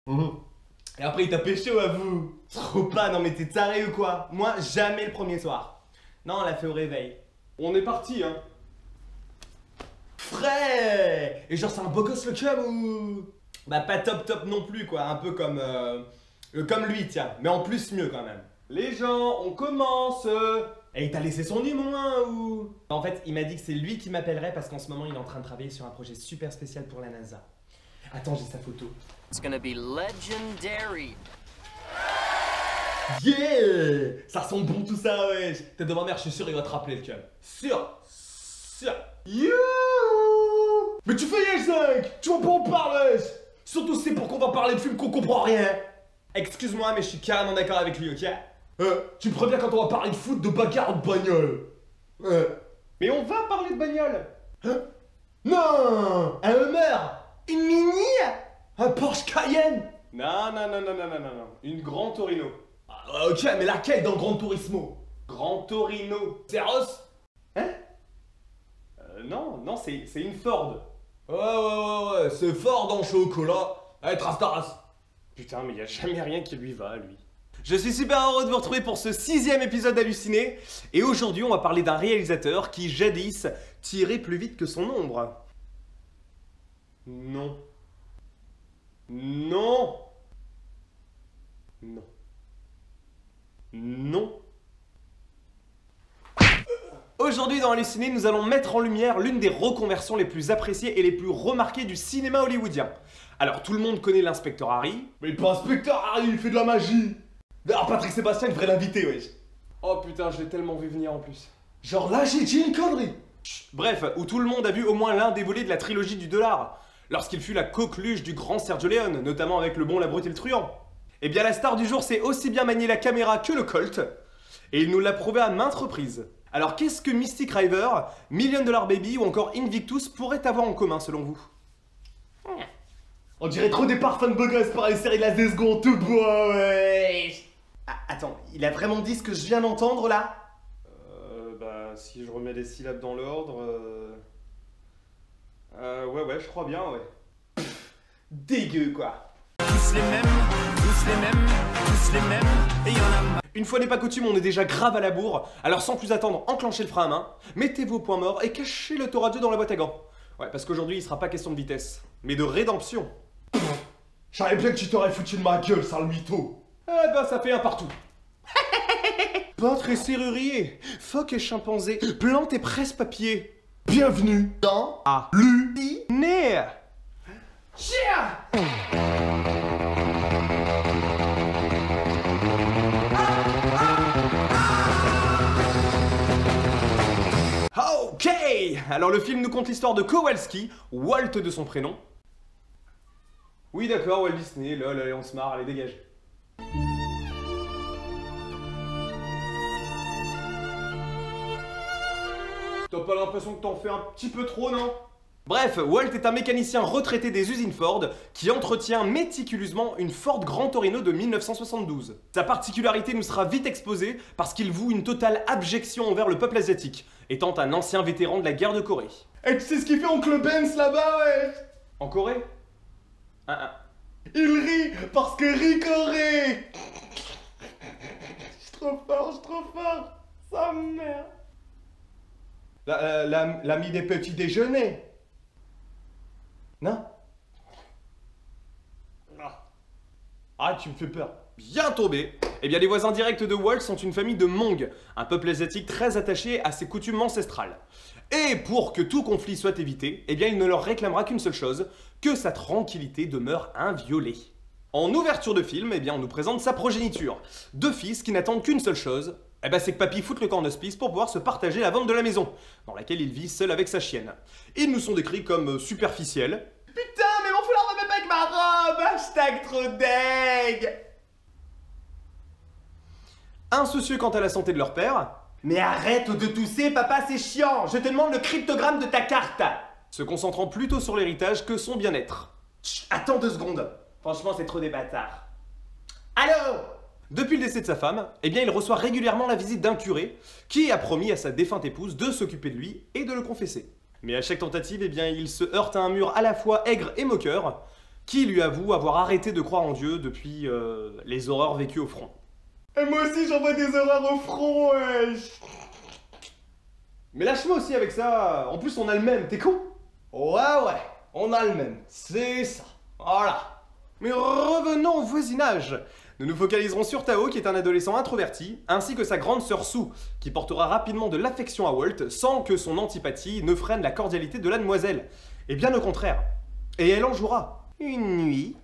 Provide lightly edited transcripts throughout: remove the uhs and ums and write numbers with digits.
Mhm. Et après il t'a pécho à vous. Trop pas, non mais t'es taré ou quoi? Moi jamais le premier soir. Non, on l'a fait au réveil. On est parti, hein. Frais. Et genre c'est un beau gosse le cum ou... Bah pas top top non plus quoi, un peu comme lui tiens, mais en plus mieux quand même. Les gens, on commence. Et il t'a laissé son numéro hein, ou... En fait il m'a dit que c'est lui qui m'appellerait parce qu'en ce moment il est en train de travailler sur un projet super spécial pour la NASA. Attends, j'ai sa photo. It's gonna be legendary. Yeah! Ça sent bon tout ça, wesh! Tête de ma mère, je suis sûr il va te rappeler le cum. Sûr! You! Mais tu fais Y5! Tu vas pas en parler! Surtout si c'est pour qu'on va parler de films qu'on comprend rien! Excuse-moi, mais je suis carrément d'accord avec lui, ok? Tu me préviens quand on va parler de foot, de bagarre ou de bagnole? Mais on va parler de bagnole. Non! Un Hummer! Une Mini? Un Porsche Cayenne? Non. Une Gran Torino. Ah, ok, mais laquelle dans Gran Turismo? Gran Torino. C'est Ross? Hein? Non, c'est une Ford. Ouais, c'est fort dans le chocolat. Allez, trace. Putain, mais y a jamais rien qui lui va, lui. Je suis super heureux de vous retrouver pour ce 6e épisode d'Halluciné. Et aujourd'hui, on va parler d'un réalisateur qui, jadis, tirait plus vite que son ombre. Non. Aujourd'hui dans Halluciné, nous allons mettre en lumière l'une des reconversions les plus appréciées et les plus remarquées du cinéma hollywoodien. Alors tout le monde connaît l'inspecteur Harry. Mais pas inspecteur Harry, il fait de la magie. D'ailleurs Patrick Sébastien devrait l'inviter, wesh. Oh putain, je l'ai tellement vu venir en plus. Genre là j'ai dit une connerie. Bref, où tout le monde a vu au moins l'un des volets de la trilogie du dollar, lorsqu'il fut la coqueluche du grand Sergio Leone, notamment avec Le Bon, la Brute et le Truand. Eh bien la star du jour sait aussi bien manier la caméra que le Colt, et il nous l'a prouvé à maintes reprises. Alors qu'est-ce que Mystic River, Million Dollar Baby ou encore Invictus pourraient avoir en commun selon vous? On dirait trop des parfums de beau gosse par les séries de la seconde tout bois, ouais. Attends, il a vraiment dit ce que je viens d'entendre là? Bah, si je remets les syllabes dans l'ordre... Ouais, je crois bien, ouais. Dégueu quoi. Tous les mêmes, et y'en a. Une fois n'est pas coutume, on est déjà grave à la bourre, alors sans plus attendre, enclenchez le frein à main, mettez-vous au point mort et cachez l'autoradio dans la boîte à gants. Ouais, parce qu'aujourd'hui il sera pas question de vitesse, mais de rédemption. Je savais bien que tu t'aurais foutu de ma gueule, sale mytho. Eh ben ça fait un partout. Peintre et serrurier, phoque et chimpanzé, plante et presse-papier. Bienvenue Dans Halluciné. Ok. Alors le film nous conte l'histoire de Kowalski, Walt de son prénom. Oui d'accord, Walt Disney, lol, allez on se marre, allez dégage. T'as pas l'impression que t'en fais un petit peu trop, non? Bref, Walt est un mécanicien retraité des usines Ford qui entretient méticuleusement une Ford Gran Torino de 1972. Sa particularité nous sera vite exposée parce qu'il voue une totale abjection envers le peuple asiatique, étant un ancien vétéran de la guerre de Corée. Et tu sais ce qu'il fait Oncle Benz là-bas, ouais? En Corée? Il rit parce que rit Corée. Je suis trop fort, ça merde. L'ami des petits déjeuners. Non? Ah, tu me fais peur. Bien tombé. Eh bien, les voisins directs de Walt sont une famille de Hmong, un peuple asiatique très attaché à ses coutumes ancestrales. Et pour que tout conflit soit évité, eh bien, il ne leur réclamera qu'une seule chose, que sa tranquillité demeure inviolée. En ouverture de film, eh bien, on nous présente sa progéniture. Deux fils qui n'attendent qu'une seule chose, eh ben, c'est que papy foute le camp d'hospice pour pouvoir se partager la vente de la maison, dans laquelle il vit seul avec sa chienne. Ils nous sont décrits comme superficiels. Putain, mais mon foulard va même pas avec ma robe! Hashtag trop deg! Insoucieux quant à la santé de leur père. Mais arrête de tousser, papa, c'est chiant! Je te demande le cryptogramme de ta carte! Se concentrant plutôt sur l'héritage que son bien-être. Chut, attends 2 secondes. Franchement, c'est trop des bâtards. Allô? Depuis le décès de sa femme, eh bien, il reçoit régulièrement la visite d'un curé qui a promis à sa défunte épouse de s'occuper de lui et de le confesser. Mais à chaque tentative, eh bien, il se heurte à un mur à la fois aigre et moqueur, qui lui avoue avoir arrêté de croire en Dieu depuis les horreurs vécues au front. Et moi aussi j'envoie des horreurs au front, wesh. Mais lâche-moi aussi avec ça, en plus on a le même, t'es con? Ouais, on a le même, c'est ça. Voilà. Mais revenons au voisinage. Nous nous focaliserons sur Tao, qui est un adolescent introverti, ainsi que sa grande sœur Sue, qui portera rapidement de l'affection à Walt, sans que son antipathie ne freine la cordialité de la demoiselle. Et bien au contraire. Et elle en jouera. Une nuit,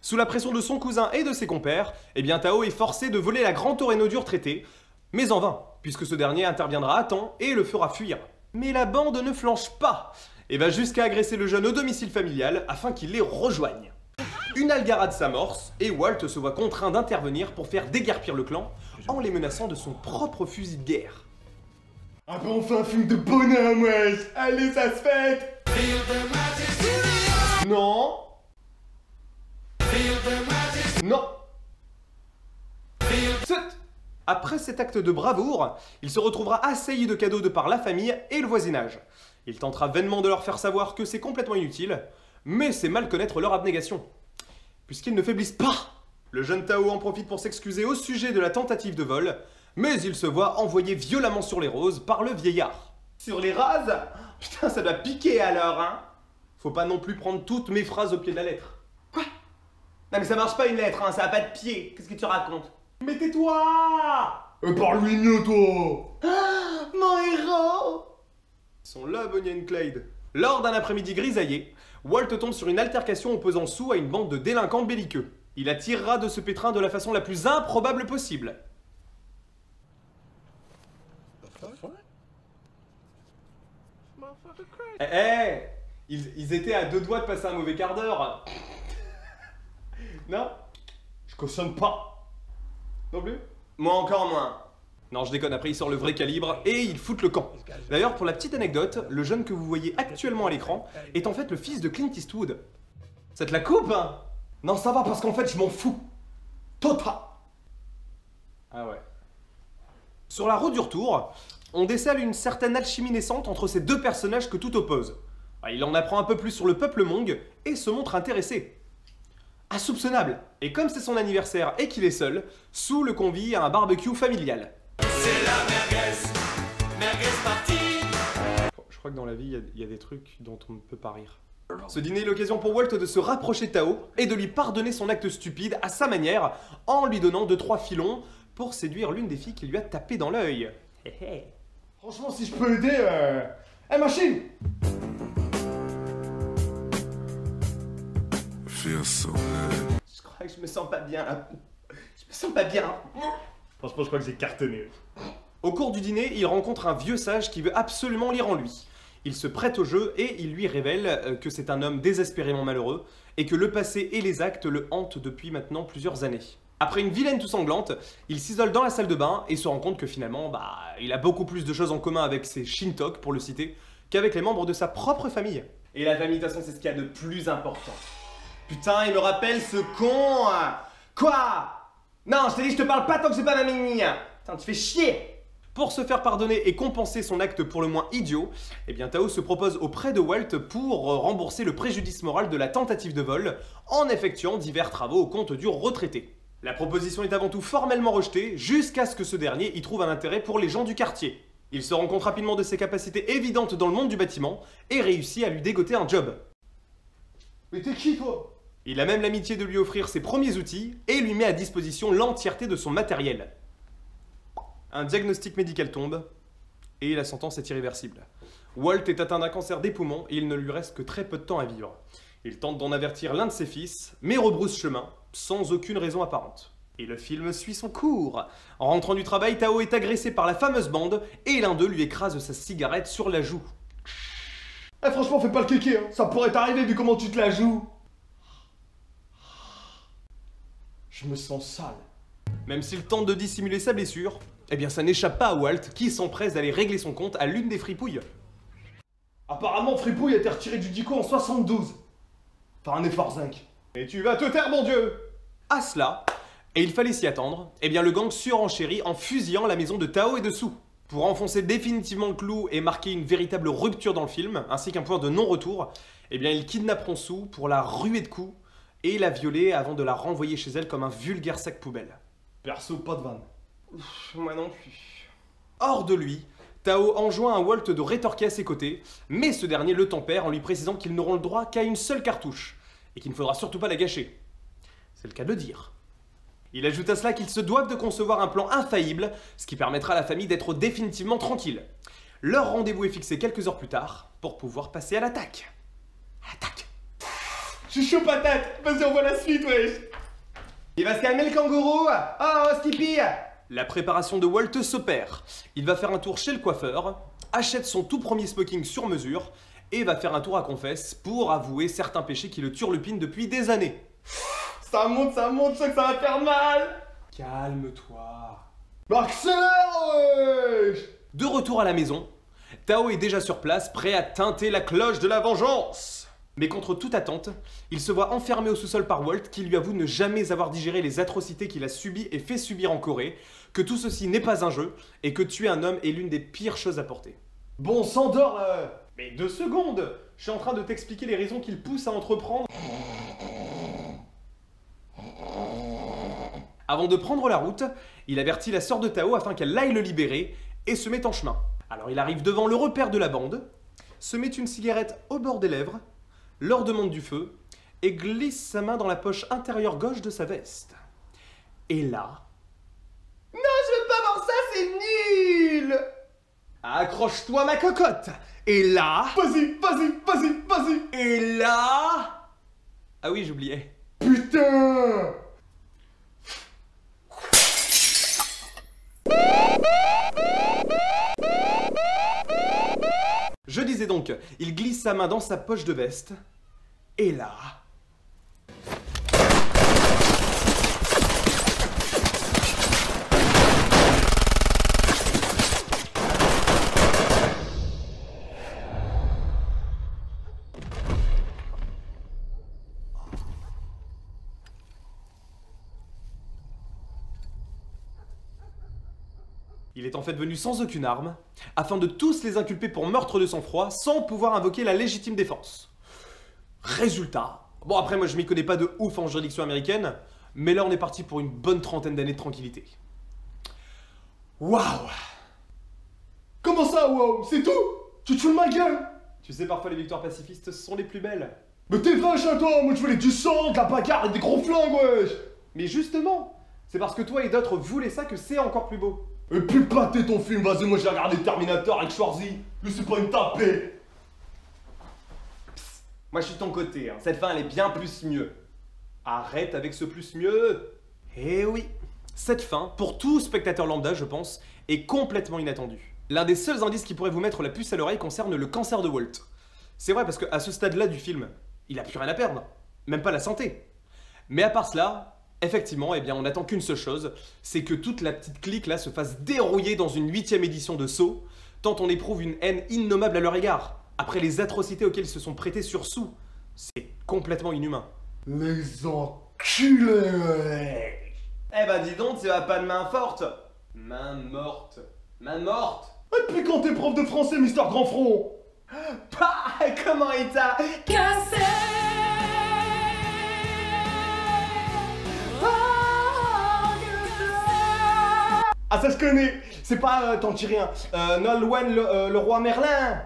sous la pression de son cousin et de ses compères, eh bien Tao est forcé de voler la grande Orénodure traitée, mais en vain, puisque ce dernier interviendra à temps et le fera fuir. Mais la bande ne flanche pas, et va jusqu'à agresser le jeune au domicile familial afin qu'il les rejoigne. Une algarade s'amorce, et Walt se voit contraint d'intervenir pour faire déguerpir le clan, en les menaçant de son propre fusil de guerre. Ah bah on fait un film de bonhomme, wesh. Allez, ça se fête. Non. Non. Après cet acte de bravoure, il se retrouvera assailli de cadeaux de par la famille et le voisinage. Il tentera vainement de leur faire savoir que c'est complètement inutile, mais c'est mal connaître leur abnégation, puisqu'ils ne faiblissent pas. Le jeune Tao en profite pour s'excuser au sujet de la tentative de vol, mais il se voit envoyé violemment sur les roses par le vieillard. Sur les rases? Putain, ça doit piquer alors, hein? Faut pas non plus prendre toutes mes phrases au pied de la lettre. Quoi? Non mais ça marche pas une lettre, hein, ça a pas de pied. Qu'est-ce que tu racontes? Mais tais-toi! Parle-lui mieux, toi. Mon héros! Ils sont là, Bonnie et Clyde. Lors d'un après-midi grisaillé, Walt tombe sur une altercation opposant Sue à une bande de délinquants belliqueux. Il la tirera de ce pétrin de la façon la plus improbable possible. Ils étaient à 2 doigts de passer un mauvais quart d'heure. Non? Je cautionne pas. Non plus? Moi encore moins. Non, je déconne, après il sort le vrai calibre et il fout le camp. D'ailleurs, pour la petite anecdote, le jeune que vous voyez actuellement à l'écran est en fait le fils de Clint Eastwood. Ça te la coupe, hein? Non, ça va, parce qu'en fait, je m'en fous. Total. Ah ouais. Sur la route du retour, on décèle une certaine alchimie naissante entre ces deux personnages que tout oppose. Il en apprend un peu plus sur le peuple Hmong et se montre intéressé. Insoupçonnable. Et comme c'est son anniversaire et qu'il est seul, Sue le convie à un barbecue familial. C'est la merguez partie. Je crois que dans la vie, il y a des trucs dont on ne peut pas rire. Ce dîner est l'occasion pour Walt de se rapprocher de Tao et de lui pardonner son acte stupide à sa manière, en lui donnant 2-3 filons pour séduire l'une des filles qui lui a tapé dans l'œil. Franchement, si je peux aider, Hey, machine! Je crois que je me sens pas bien. Je me sens pas bien. Franchement, je crois que j'ai cartonné. Au cours du dîner, il rencontre un vieux sage qui veut absolument lire en lui. Il se prête au jeu et il lui révèle que c'est un homme désespérément malheureux et que le passé et les actes le hantent depuis maintenant plusieurs années. Après une vilaine toux sanglante, il s'isole dans la salle de bain et se rend compte que finalement, il a beaucoup plus de choses en commun avec ses Shintok, pour le citer, qu'avec les membres de sa propre famille. Et la famille, de toute façon, c'est ce qu'il y a de plus important. Putain, il me rappelle ce con. Quoi? Non, je t'ai dit, je te parle pas tant que c'est pas ma mini. Putain, tu fais chier. Pour se faire pardonner et compenser son acte pour le moins idiot, eh bien Tao se propose auprès de Walt pour rembourser le préjudice moral de la tentative de vol en effectuant divers travaux au compte du retraité. La proposition est avant tout formellement rejetée jusqu'à ce que ce dernier y trouve un intérêt pour les gens du quartier. Il se rend compte rapidement de ses capacités évidentes dans le monde du bâtiment et réussit à lui dégoter un job. Mais t'es qui, toi? Il a même l'amitié de lui offrir ses premiers outils et lui met à disposition l'entièreté de son matériel. Un diagnostic médical tombe et la sentence est irréversible. Walt est atteint d'un cancer des poumons et il ne lui reste que très peu de temps à vivre. Il tente d'en avertir l'un de ses fils, mais rebrousse chemin, sans aucune raison apparente. Et le film suit son cours. En rentrant du travail, Tao est agressé par la fameuse bande et l'un d'eux lui écrase sa cigarette sur la joue. Eh, franchement, fais pas le kéké, hein. Ça pourrait t'arriver vu comment tu te la joues. Je me sens sale. Même s'il tente de dissimuler sa blessure, eh bien ça n'échappe pas à Walt qui s'empresse d'aller régler son compte à l'une des fripouilles. Apparemment, Fripouille a été retiré du dico en 72. Enfin, un effort zinc. Et tu vas te taire, mon Dieu! À cela, et il fallait s'y attendre, eh bien le gang surenchérit en fusillant la maison de Tao et de Sue. Pour enfoncer définitivement le clou et marquer une véritable rupture dans le film, ainsi qu'un point de non-retour, eh bien ils kidnapperont Sue pour la ruée de coups et la violer avant de la renvoyer chez elle comme un vulgaire sac poubelle. Perso, pas de vanne. Moi non plus. Hors de lui, Tao enjoint à Walt de rétorquer à ses côtés, mais ce dernier le tempère en lui précisant qu'ils n'auront le droit qu'à une seule cartouche, et qu'il ne faudra surtout pas la gâcher. C'est le cas de le dire. Il ajoute à cela qu'ils se doivent de concevoir un plan infaillible, ce qui permettra à la famille d'être définitivement tranquille. Leur rendez-vous est fixé quelques heures plus tard, pour pouvoir passer à l'attaque. Attaque. Je suis chaud patate. Vas-y, on voit la suite, wesh. Il va se calmer le kangourou. Oh, Skippy. La préparation de Walt s'opère. Il va faire un tour chez le coiffeur, achète son tout premier smoking sur mesure, et va faire un tour à Confesse pour avouer certains péchés qui le turlupinent depuis des années. Ça monte, je sens que ça va faire mal. Calme-toi. Accélère, wesh. De retour à la maison, Tao est déjà sur place, prêt à tinter la cloche de la vengeance. Mais contre toute attente, il se voit enfermé au sous-sol par Walt qui lui avoue ne jamais avoir digéré les atrocités qu'il a subies et fait subir en Corée, que tout ceci n'est pas un jeu et que tuer un homme est l'une des pires choses à porter. Bon, s'endort là. Mais 2 secondes! Je suis en train de t'expliquer les raisons qui le poussent à entreprendre. Avant de prendre la route, il avertit la sœur de Tao afin qu'elle aille le libérer et se met en chemin. Alors il arrive devant le repère de la bande, se met une cigarette au bord des lèvres, leur demande du feu et glisse sa main dans la poche intérieure gauche de sa veste. Et là... Non, je veux pas voir ça, c'est nul. Accroche-toi ma cocotte! Et là... Vas-y. Et là... Ah oui, j'oubliais. Putain. Je disais donc, il glisse sa main dans sa poche de veste, et là... Il est en fait venu sans aucune arme, afin de tous les inculper pour meurtre de sang-froid, sans pouvoir invoquer la légitime défense. Résultat, bon après moi je m'y connais pas de ouf en juridiction américaine, mais là on est parti pour une bonne trentaine d'années de tranquillité. Waouh! Comment ça, wow? C'est tout? Tu te fous de ma gueule? Tu sais, parfois les victoires pacifistes sont les plus belles. Mais t'es vache à toi, moi je voulais du sang, de la bagarre et des gros flingues, wesh. Mais justement, c'est parce que toi et d'autres voulaient ça que c'est encore plus beau. Et puis pâté ton film, vas-y, moi j'ai regardé Terminator avec Schwarzy. Lui c'est pas une tapée. Psst, moi je suis de ton côté, hein. Cette fin elle est bien plus mieux. Arrête avec ce plus mieux. Eh oui, cette fin, pour tout spectateur lambda je pense, est complètement inattendue. L'un des seuls indices qui pourrait vous mettre la puce à l'oreille concerne le cancer de Walt. C'est vrai parce qu'à ce stade-là du film, il a plus rien à perdre, même pas la santé. Mais à part cela... Effectivement, eh bien, on n'attend qu'une seule chose, c'est que toute la petite clique là se fasse dérouiller dans une 8e édition de Saw, tant on éprouve une haine innommable à leur égard, après les atrocités auxquelles ils se sont prêtés sur Sue. C'est complètement inhumain. Les enculés. Eh ben dis donc, tu vas pas de main forte. Main morte. Main morte. Et puis quand t'es prof de français, Mister Grand Front. Bah, comment il t'a cassé? Ah ça je connais. C'est pas t'en tires rien. Nolwenn le roi Merlin.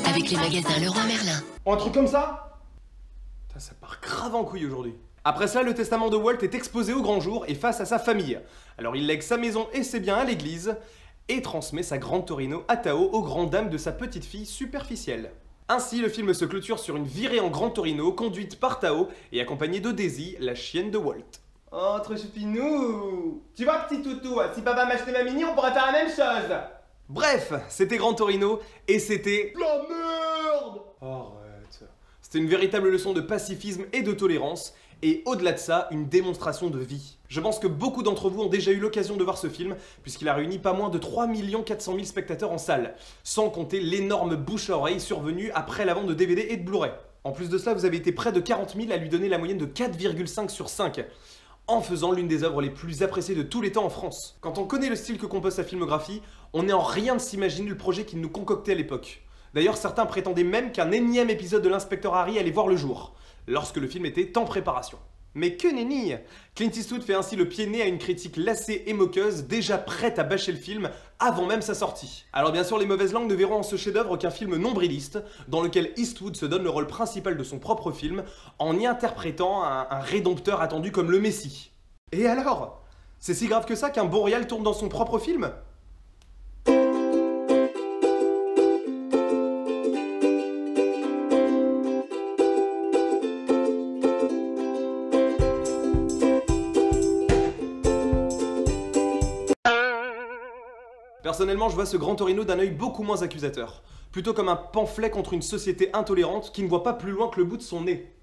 Avec les magasins Leroy Merlin. Ou un truc comme ça. Putain, ça part grave en couille aujourd'hui. Après ça, le testament de Walt est exposé au grand jour et face à sa famille. Alors il lègue sa maison et ses biens à l'église et transmet sa grande Torino à Tao aux grandes dames de sa petite fille superficielle. Ainsi, le film se clôture sur une virée en Grand Torino conduite par Tao et accompagnée de Daisy, la chienne de Walt. Oh, trop choupinou! Tu vois, petit toutou, si papa m'achetait ma mini, on pourrait faire la même chose! Bref, c'était Grand Torino et c'était... La merde! Arrête. C'était une véritable leçon de pacifisme et de tolérance, et au-delà de ça, une démonstration de vie. Je pense que beaucoup d'entre vous ont déjà eu l'occasion de voir ce film, puisqu'il a réuni pas moins de 3 400 000 spectateurs en salle, sans compter l'énorme bouche à oreille survenue après la vente de DVD et de Blu-ray. En plus de cela, vous avez été près de 40 000 à lui donner la moyenne de 4,5 sur 5. En faisant l'une des œuvres les plus appréciées de tous les temps en France. Quand on connaît le style que compose sa filmographie, on n'est en rien de s'imaginer le projet qu'il nous concoctait à l'époque. D'ailleurs, certains prétendaient même qu'un énième épisode de l'Inspecteur Harry allait voir le jour. lorsque le film était en préparation. Mais que nenni! Clint Eastwood fait ainsi le pied-nez à une critique lassée et moqueuse, déjà prête à bâcher le film avant même sa sortie. Alors bien sûr, les mauvaises langues ne verront en ce chef-d'œuvre qu'un film nombriliste, dans lequel Eastwood se donne le rôle principal de son propre film, en y interprétant un rédempteur attendu comme le Messie. Et alors? C'est si grave que ça qu'un bon réal tourne dans son propre film? Personnellement, je vois ce Gran Torino d'un œil beaucoup moins accusateur, plutôt comme un pamphlet contre une société intolérante qui ne voit pas plus loin que le bout de son nez.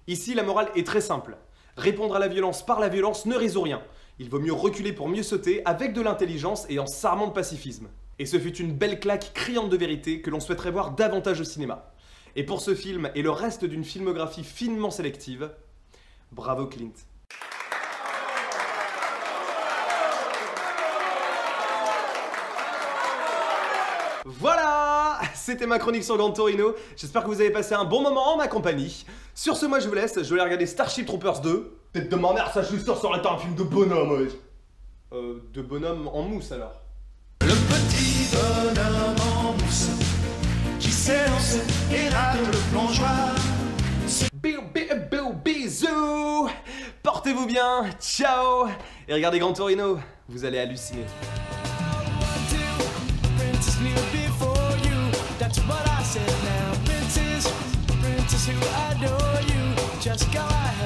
Ici, la morale est très simple. Répondre à la violence par la violence ne résout rien. Il vaut mieux reculer pour mieux sauter avec de l'intelligence et en s'armant de pacifisme. Et ce fut une belle claque criante de vérité que l'on souhaiterait voir davantage au cinéma. Et pour ce film et le reste d'une filmographie finement sélective, bravo Clint. Voilà, c'était ma chronique sur Gran Torino. J'espère que vous avez passé un bon moment en ma compagnie. Sur ce, moi je vous laisse, je vais aller regarder Starship Troopers 2. Tête de ma mère, ça je suis sûr, ça aurait été un film de bonhomme, ouais. De bonhomme en mousse alors. Le petit bonhomme en mousse qui s'élance et rate le plongeoir. Bisous. Portez-vous bien, ciao. Et regardez Gran Torino, vous allez halluciner. That's what I said now, princess, princess who adore you. Just go ahead.